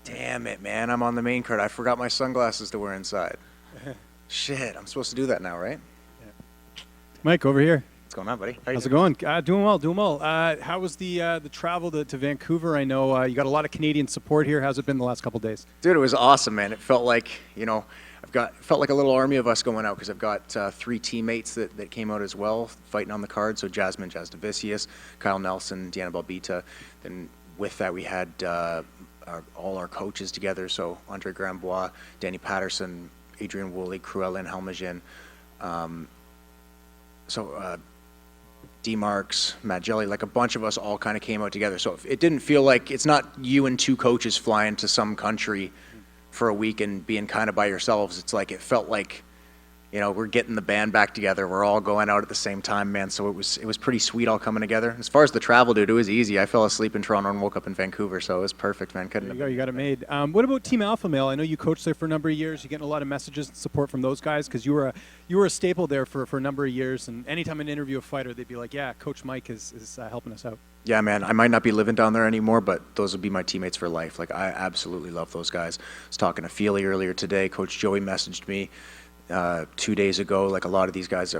Damn it, man. I'm on the main card. I forgot my sunglasses to wear inside. Shit, I'm supposed to do that now, right? Mike, over here. What's going on, buddy? How's it going? Doing well, doing well. How was the travel to Vancouver? I know you got a lot of Canadian support here. How's it been the last couple of days? Dude, it was awesome, man. It felt like, felt like a little army of us going out because I've got 3 teammates that came out as well, fighting on the card. So Jasmine Jasdavicius, Kyle Nelson, Deanna Balbita. Then with that, we had all our coaches together. So Andre Grambois, Danny Patterson, Adrian Woolley, Cruella and Helmegen. D. Marks, Matt Jelly, like a bunch of us all kind of came out together. So it didn't feel like it's not you and 2 coaches flying to some country for a week and being kind of by yourselves. It's like it felt like, we're getting the band back together. We're all going out at the same time, man. So it was pretty sweet all coming together. As far as the travel, dude, it was easy. I fell asleep in Toronto and woke up in Vancouver, so it was perfect, man. There you go. You got it made. What about Team Alpha Male? I know you coached there for a number of years. You're getting a lot of messages and support from those guys because you were a staple there for a number of years. And anytime I interview a fighter, they'd be like, "Yeah, Coach Mike is helping us out." Yeah, man. I might not be living down there anymore, but those would be my teammates for life. Like, I absolutely love those guys. I was talking to Feely earlier today. Coach Joey messaged me 2 days ago. Like, a lot of these guys,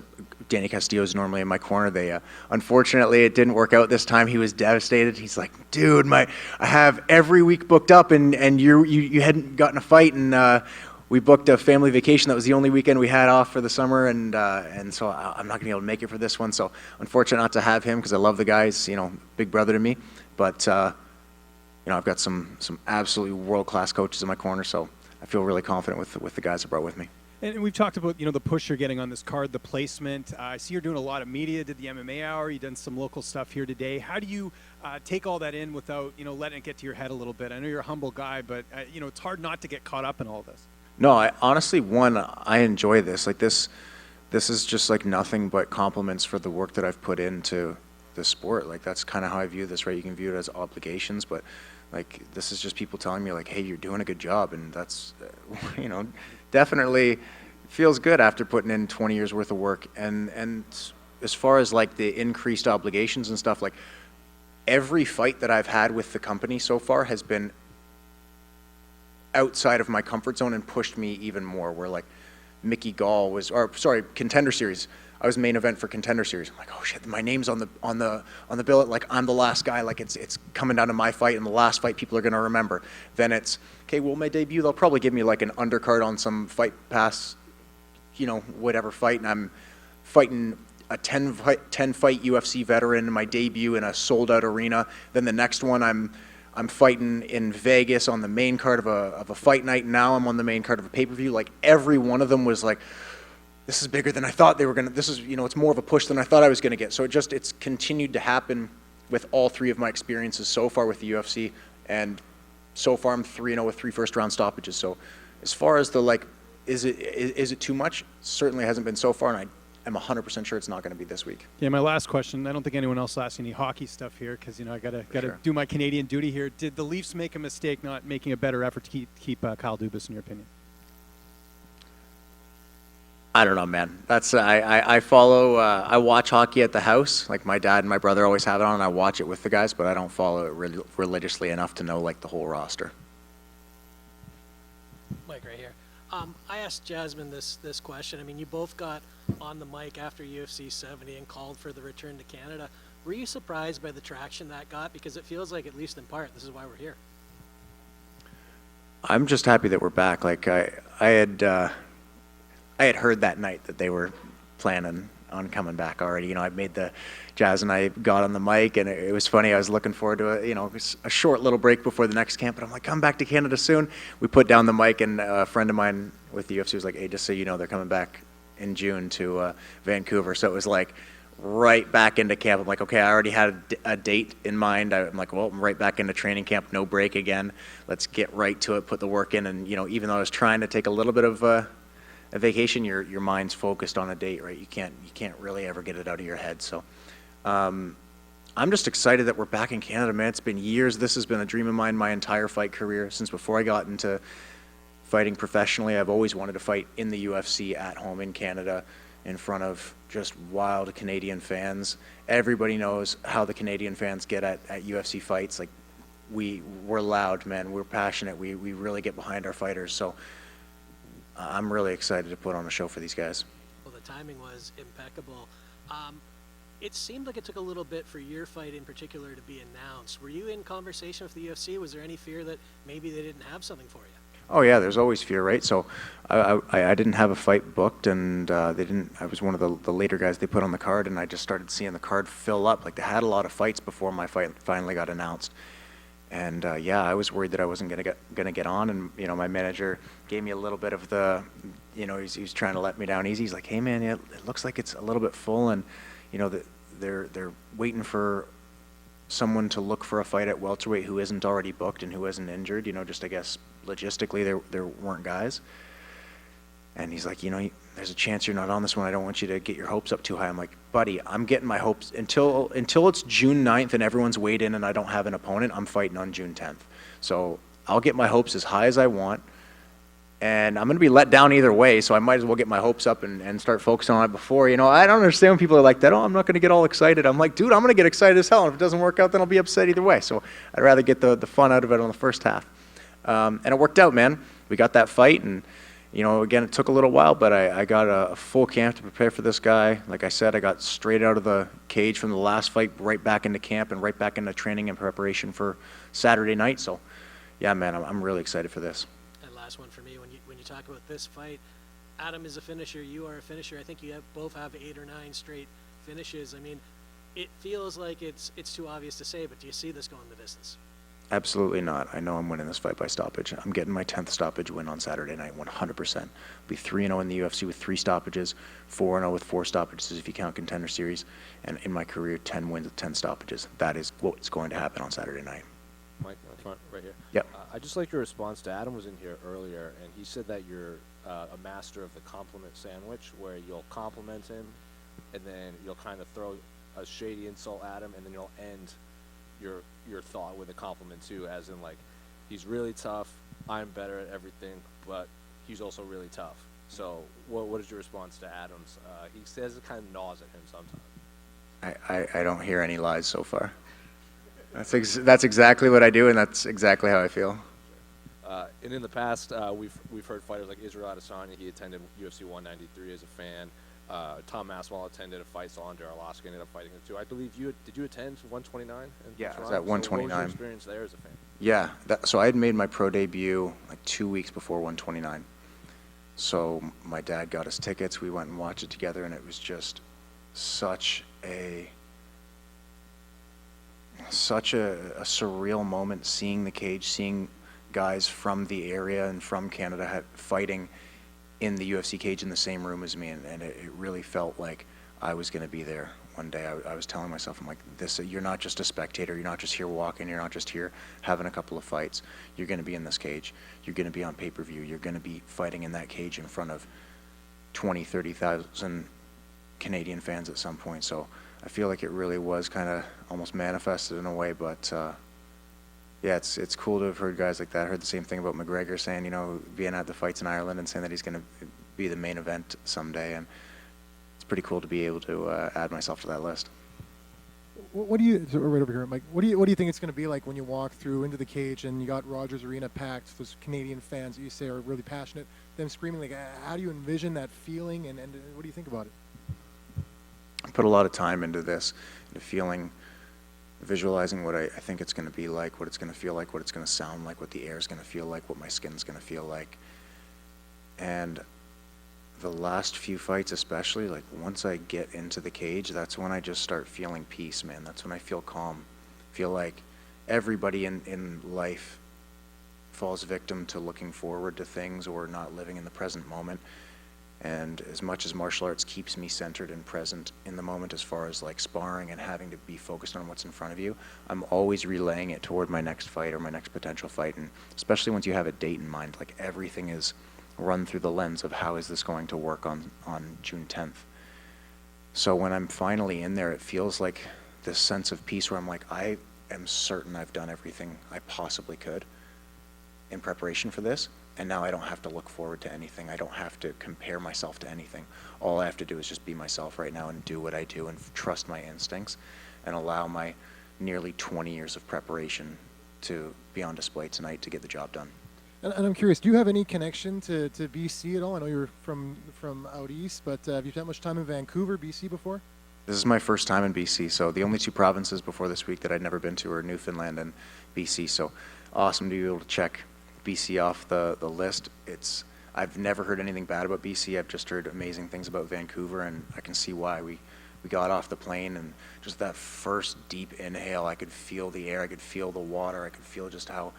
Danny Castillo's normally in my corner. They unfortunately it didn't work out this time. He was devastated. He's like, "Dude, I have every week booked up, and you hadn't gotten a fight, and we booked a family vacation. That was the only weekend we had off for the summer, and so I'm not gonna be able to make it for this one." So unfortunate not to have him because I love the guys. Big brother to me, but I've got some absolutely world-class coaches in my corner, so I feel really confident with the guys I brought with me. And we've talked about, the push you're getting on this card, the placement. I see you're doing a lot of media, did the MMA Hour, you've done some local stuff here today. How do you take all that in without, letting it get to your head a little bit? I know you're a humble guy, but, it's hard not to get caught up in all this. No, I honestly, I enjoy this. Like, this is just like nothing but compliments for the work that I've put into the sport. Like, that's kind of how I view this, right? You can view it as obligations, but like, this is just people telling me like, "Hey, you're doing a good job," and that's, definitely feels good after putting in 20 years worth of work. And as far as like the increased obligations and stuff, like every fight that I've had with the company so far has been outside of my comfort zone and pushed me even more. Where like Mickey Gall Contender Series. I was main event for Contender Series. I'm like, "Oh shit, my name's on the billet. Like, I'm the last guy. Like, it's coming down to my fight, and the last fight people are gonna remember." Then it's okay. Well, my debut, they'll probably give me like an undercard on some Fight Pass, whatever fight, and I'm fighting a 10 fight UFC veteran in my debut in a sold out arena. Then the next one, I'm fighting in Vegas on the main card of a fight night. Now I'm on the main card of a pay-per-view. Like, every one of them was like, "This is bigger than I thought they were gonna. This is, it's more of a push than I thought I was gonna get." So it's continued to happen with all 3 of my experiences so far with the UFC, and so far I'm 3-0 with 3 first-round stoppages. So as far as the like, is it too much? Certainly hasn't been so far, and I am 100% sure it's not going to be this week. Yeah, my last question. I don't think anyone else asked any hockey stuff here because I gotta Sure. do my Canadian duty here. Did the Leafs make a mistake not making a better effort to keep Kyle Dubas, in your opinion? I don't know, man. That's I follow. I watch hockey at the house. Like, my dad and my brother always have it on, and I watch it with the guys. But I don't follow it religiously enough to know like the whole roster. Mike, right here. I asked Jasmine this question. I mean, you both got on the mic after UFC 70 and called for the return to Canada. Were you surprised by the traction that got? Because it feels like, at least in part, this is why we're here. I'm just happy that we're back. Like, I had heard that night that they were planning on coming back already. I made Jazz and I got on the mic, and it was funny. I was looking forward to a short little break before the next camp, but I'm like, "Come back to Canada soon." We put down the mic, and a friend of mine with the UFC was like, "Hey, just so you know, they're coming back in June to Vancouver." So it was like right back into camp. I'm like, okay, I already had a date in mind. I'm like, well, I'm right back into training camp, no break again. Let's get right to it, put the work in. And even though I was trying to take a little bit of a vacation, your mind's focused on a date, right? You can't really ever get it out of your head. So I'm just excited that we're back in Canada, man. It's been years. This has been a dream of mine my entire fight career. Since before I got into fighting professionally, I've always wanted to fight in the UFC at home in Canada in front of just wild Canadian fans. Everybody knows how the Canadian fans get at UFC fights. Like, we're loud, man. We're passionate. We really get behind our fighters. So I'm really excited to put on a show for these guys. Well, the timing was impeccable. It seemed like it took a little bit for your fight in particular to be announced. Were you in conversation with the UFC? Was there any fear that maybe they didn't have something for you? Oh yeah, there's always fear, right? So I didn't have a fight booked, and they didn't. I was one of the later guys they put on the card, and I just started seeing the card fill up. Like, they had a lot of fights before my fight finally got announced, and yeah, I was worried that I wasn't gonna get on. And my manager gave me a little bit of the, he's trying to let me down easy. He's like, hey man, yeah, it looks like it's a little bit full, and they're waiting for someone to look for a fight at welterweight who isn't already booked and who isn't injured. Just, I guess, logistically there weren't guys. And he's like, there's a chance you're not on this one. I don't want you to get your hopes up too high. I'm like, buddy, I'm getting my hopes until it's June 9th and everyone's weighed in and I don't have an opponent. I'm fighting on June 10th. So I'll get my hopes as high as I want. And I'm going to be let down either way, so I might as well get my hopes up and start focusing on it before. I don't understand when people are like that. Oh, I'm not going to get all excited. I'm like, dude, I'm going to get excited as hell. And if it doesn't work out, then I'll be upset either way. So I'd rather get the fun out of it on the first half. And it worked out, man. We got that fight, and again, it took a little while, but I got a full camp to prepare for this guy. Like I said, I got straight out of the cage from the last fight, right back into camp and right back into training and preparation for Saturday night. So, yeah, man, I'm really excited for this. And last one for me, when you talk about this fight, Adam is a finisher, you are a finisher. I think you both have 8 or 9 straight finishes. I mean, it feels like it's too obvious to say, but do you see this going the distance? Absolutely not. I know I'm winning this fight by stoppage. I'm getting my 10th stoppage win on Saturday night, 100%. I'll be 3-0 in the UFC with 3 stoppages, 4-0 with 4 stoppages if you count Contender Series, and in my career, 10 wins with 10 stoppages. That is what's going to happen on Saturday night. Mike, in front, right here. Yep. I just like your response to Adam was in here earlier, and he said that you're a master of the compliment sandwich, where you'll compliment him, and then you'll kind of throw a shady insult at him, and then you'll end your thought with a compliment too, as in, like, he's really tough, I'm better at everything, but he's also really tough. So what is your response to Adam's? He says it kind of gnaws at him sometimes. I don't hear any lies so far. That's exactly what I do, and that's exactly how I feel. And in the past, we've heard fighters like Israel Adesanya. He attended UFC 193 as a fan. Tom Masvidal attended a fight, so Andre Arlovski ended up fighting him too. I believe did you attend 129? Yeah, I was Toronto? at 129. So what was your experience there as a fan? Yeah, so I had made my pro debut like 2 weeks before 129. So my dad got us tickets. We went and watched it together, and it was just such a surreal moment, seeing the cage, seeing guys from the area and from Canada fighting in the UFC cage in the same room as me, and it really felt like I was going to be there one day. I was telling myself, I'm like, you're not just a spectator, you're not just here walking, you're not just here having a couple of fights. You're going to be in this cage. You're going to be on pay-per-view. You're going to be fighting in that cage in front of 20, 30,000 Canadian fans at some point. So I feel like it really was kind of almost manifested in a way, but yeah, it's cool to have heard guys like that. I heard the same thing about McGregor saying, being at the fights in Ireland and saying that he's going to be the main event someday, and it's pretty cool to be able to add myself to that list. What do you, right over here, Mike, what do you think it's going to be like when you walk through into the cage and you got Rogers Arena packed, those Canadian fans that you say are really passionate, them screaming, like, how do you envision that feeling, and what do you think about it? I put a lot of time into this, into feeling, visualizing what I think it's going to be like, what it's going to feel like, what it's going to sound like, what the air is going to feel like, what my skin's going to feel like. And the last few fights especially, like, once I get into the cage, that's when I just start feeling peace, man. That's when I feel calm. Feel like everybody in life falls victim to looking forward to things or not living in the present moment. And as much as martial arts keeps me centered and present in the moment, as far as like sparring and having to be focused on what's in front of you, I'm always relaying it toward my next fight or my next potential fight. And especially once you have a date in mind, like, everything is run through the lens of how is this going to work on June 10th. So when I'm finally in there, it feels like this sense of peace where I'm like, I am certain I've done everything I possibly could in preparation for this. And now I don't have to look forward to anything. I don't have to compare myself to anything. All I have to do is just be myself right now and do what I do and trust my instincts and allow my nearly 20 years of preparation to be on display tonight to get the job done. And I'm curious, do you have any connection to BC at all? I know you're from out east, but have you spent much time in Vancouver, BC before? This is my first time in BC, so the only two provinces before this week that I'd never been to are Newfoundland and BC, so awesome to be able to check BC off the list. I've never heard anything bad about BC. I've just heard amazing things about Vancouver, and I can see why. We got off the plane, and just that first deep inhale, I could feel the air, I could feel the water, I could feel just how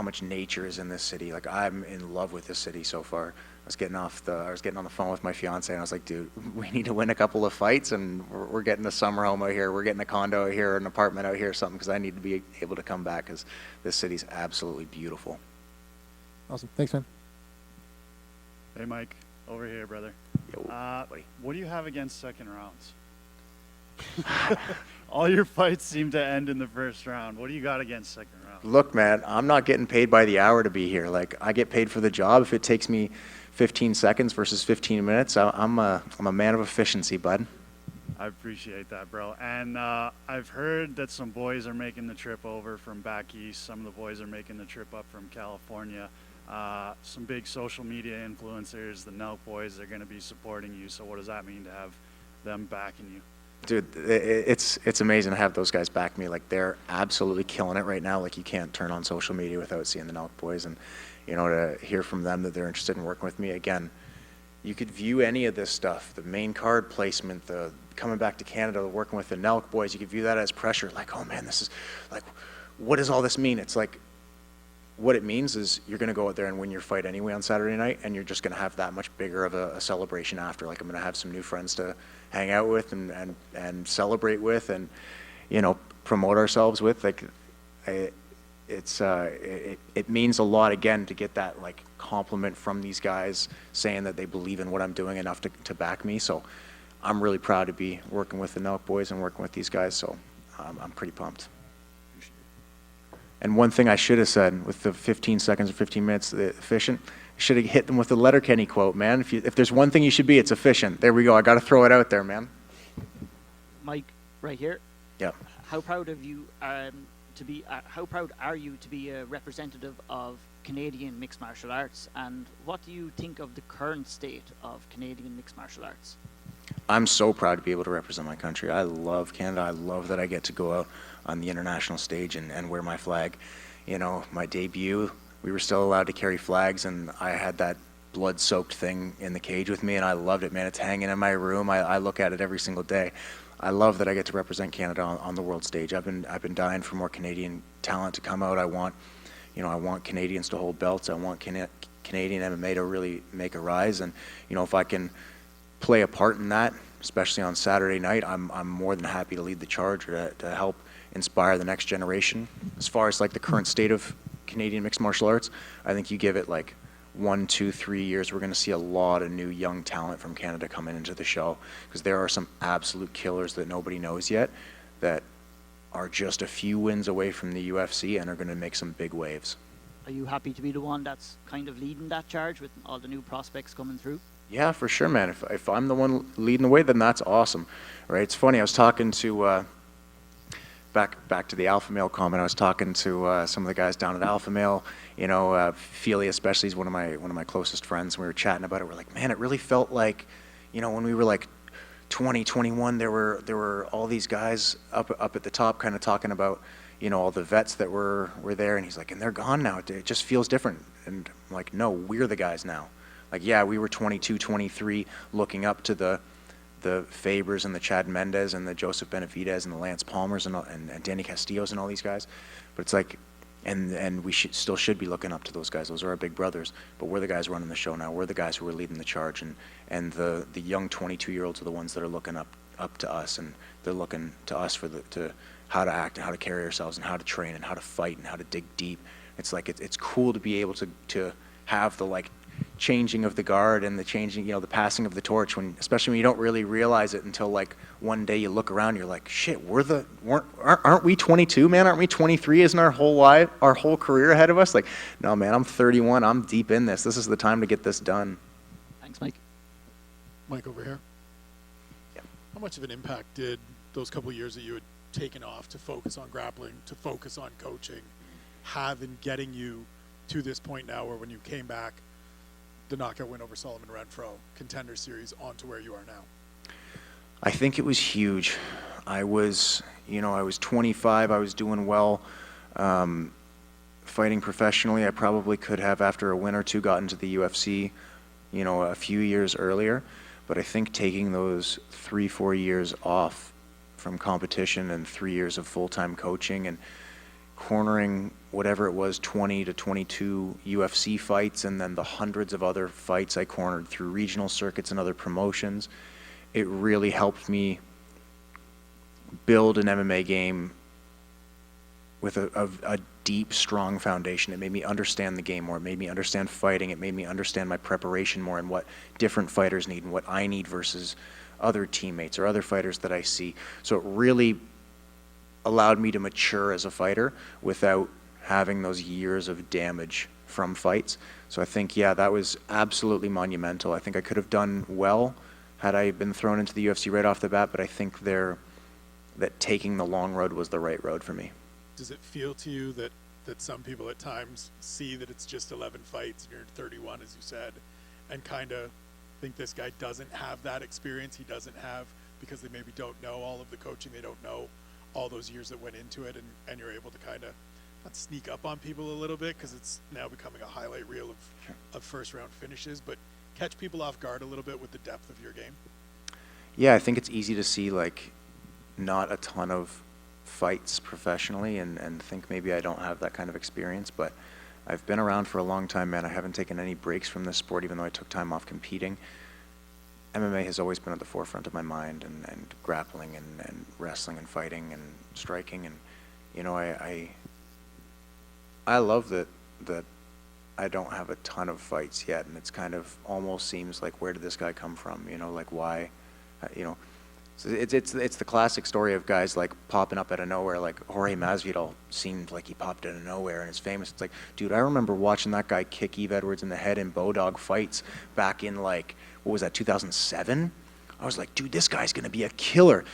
much nature is in this city. Like, I'm in love with this city so far. I was getting on the phone with my fiance, and I was like, dude, we need to win a couple of fights, and we're getting a summer home out here, we're getting a condo out here, an apartment out here, or something, because I need to be able to come back, because this city's absolutely beautiful. Awesome. Thanks, man. Hey, Mike, over here, brother. Yo, buddy. What do you have against second rounds? All your fights seem to end in the first round. What do you got against second round? Look, man, I'm not getting paid by the hour to be here. Like, I get paid for the job. If it takes me 15 seconds versus 15 minutes, I'm a man of efficiency, bud. I appreciate that, bro. And I've heard that some boys are making the trip over from back east. Some of the boys are making the trip up from California. Some big social media influencers, the Nelk boys, are going to be supporting you. So what does that mean to have them backing you? Dude, it's amazing to have those guys back me. Like, they're absolutely killing it right now. Like, you can't turn on social media without seeing the Nelk boys, and to hear from them that they're interested in working with me. Again, you could view any of this stuff, the main card placement, the coming back to Canada, working with the Nelk boys, you could view that as pressure. Like, oh man, this is like, what does all this mean? It's like, what it means is you're going to go out there and win your fight anyway on Saturday night, and you're just going to have that much bigger of a celebration after. Like, I'm going to have some new friends to hang out with and celebrate with, and promote ourselves with. Like, it means a lot, again, to get that like compliment from these guys saying that they believe in what I'm doing enough to back me. So I'm really proud to be working with the Nelk boys and working with these guys. So I'm pretty pumped. And one thing I should have said with the 15 seconds or 15 minutes, the efficient, I should have hit them with the Letterkenny quote, man. If there's one thing you should be, it's efficient. There we go. I got to throw it out there, man. Mike, right here. Yeah. How proud of you how proud are you to be a representative of Canadian mixed martial arts, and what do you think of the current state of Canadian mixed martial arts? I'm so proud to be able to represent my country. I love Canada. I love that I get to go out on the international stage and wear my flag. My debut, we were still allowed to carry flags, and I had that blood-soaked thing in the cage with me, and I loved it, man. It's hanging in my room. I look at it every single day. I love that I get to represent Canada on the world stage. I've been dying for more Canadian talent to come out. I want Canadians to hold belts. I want Canadian MMA to really make a rise, and if I can play a part in that, especially on Saturday night, I'm more than happy to lead the charge or to help inspire the next generation. As far as like the current state of Canadian mixed martial arts, I think you give it like 1, 2, 3 years, we're going to see a lot of new young talent from Canada coming into the show, because there are some absolute killers that nobody knows yet that are just a few wins away from the UFC and are going to make some big waves. Are you happy to be the one that's kind of leading that charge with all the new prospects coming through? Yeah, for sure, man. If I'm the one leading the way, then that's awesome, right? It's funny. I was talking to back to the Alpha Male comment. I was talking to some of the guys down at Alpha Male. Feely especially is one of my closest friends. We were chatting about it. We're like, man, it really felt like, when we were like 20, 21, there were all these guys up at the top, kind of talking about, all the vets that were there. And he's like, and they're gone now. It just feels different. And I'm like, no, we're the guys now. Like, yeah, we were 22, 23, looking up to the Fabers and the Chad Mendez and the Joseph Benavidez and the Lance Palmers and Danny Castillos and all these guys. But it's like, and we still should be looking up to those guys. Those are our big brothers. But we're the guys running the show now. We're the guys who are leading the charge. And the young 22-year-olds are the ones that are looking up to us. And they're looking to us for how to act and how to carry ourselves and how to train and how to fight and how to dig deep. It's like, it's cool to be able to have the like changing of the guard and the changing, the passing of the torch, especially when you don't really realize it until like one day you look around, you're like, shit, aren't we 22, man? Aren't we 23? Isn't our whole career ahead of us? Like, no, man, I'm 31. I'm deep in this. This is the time to get this done. Thanks, Mike. Mike over here. Yeah. How much of an impact did those couple of years that you had taken off to focus on grappling, to focus on coaching, have in getting you to this point now where when you came back, the knockout win over Solomon Renfro, Contender Series, on to where you are now? I think it was huge. I was 25. I was doing well, fighting professionally. I probably could have, after a win or two, gotten to the UFC, a few years earlier. But I think taking those 3-4 years off from competition and 3 years of full-time coaching and cornering whatever it was, 20 to 22 UFC fights, and then the hundreds of other fights I cornered through regional circuits and other promotions, it really helped me build an MMA game with a deep, strong foundation. It made me understand the game more. It made me understand fighting. It made me understand my preparation more and what different fighters need and what I need versus other teammates or other fighters that I see. So it really allowed me to mature as a fighter without having those years of damage from fights. So I think, yeah, that was absolutely monumental. I think I could have done well had I been thrown into the UFC right off the bat, but I think that taking the long road was the right road for me. Does it feel to you that some people at times see that it's just 11 fights and you're 31, as you said, and kind of think this guy doesn't have that experience, he doesn't have, because they maybe don't know all of the coaching, they don't know all those years that went into it, and you're able to kind of not sneak up on people a little bit because it's now becoming a highlight reel of first round finishes, but catch people off guard a little bit with the depth of your game? Yeah, I think it's easy to see not a ton of fights professionally and think maybe I don't have that kind of experience, but I've been around for a long time, man. I haven't taken any breaks from this sport, even though I took time off competing. MMA has always been at the forefront of my mind, and grappling and wrestling and fighting and striking, and I love that I don't have a ton of fights yet, and it's kind of almost seems like, where did this guy come from? Why? So it's the classic story of guys popping up out of nowhere. Like Jorge Masvidal seemed like he popped out of nowhere and is famous. It's like, dude, I remember watching that guy kick Eve Edwards in the head in Bodog fights back in what was that, 2007? I was like, dude, this guy's gonna be a killer.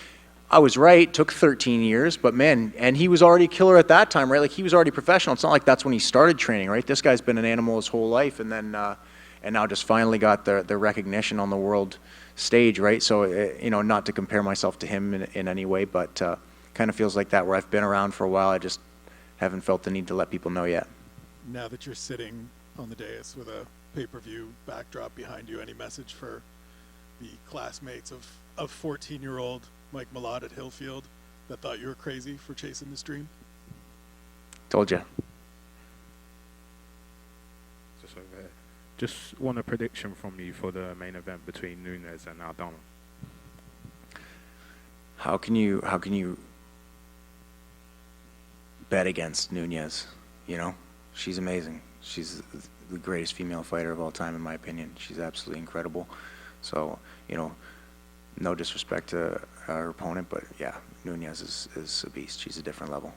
I was right. Took 13 years, but man, and he was already a killer at that time, right? He was already professional. It's not like that's when he started training, right? This guy's been an animal his whole life, and then and now just finally got the recognition on the world stage, right? So not to compare myself to him in any way, but kind of feels like that, where I've been around for a while. I just haven't felt the need to let people know yet. Now that you're sitting on the dais with a pay-per-view backdrop behind you, any message for the classmates of 14-year-old Mike Malott at Hillfield that thought you were crazy for chasing this dream? Told you. Just over here. Just want a prediction from you for the main event between Nunes and Aldana. How can you bet against Nunes? She's amazing. She's the greatest female fighter of all time, in my opinion. She's absolutely incredible. So, no disrespect to her opponent, but yeah, Nunes is a beast. She's a different level.